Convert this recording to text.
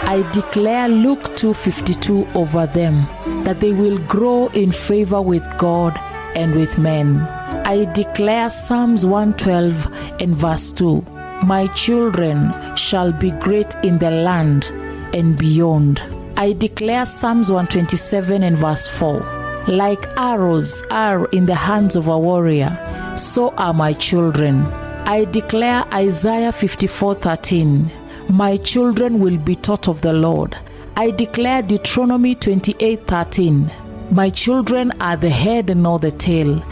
I declare Luke 2:52 over them, that they will grow in favor with God and with men. I declare Psalms 112 and verse 2. My children shall be great in the land and beyond. I declare Psalms 127 and verse 4. Like arrows are in the hands of a warrior, so are my children. I declare Isaiah 54:13. My children will be taught of the Lord. I declare Deuteronomy 28:13. My children are the head and not the tail.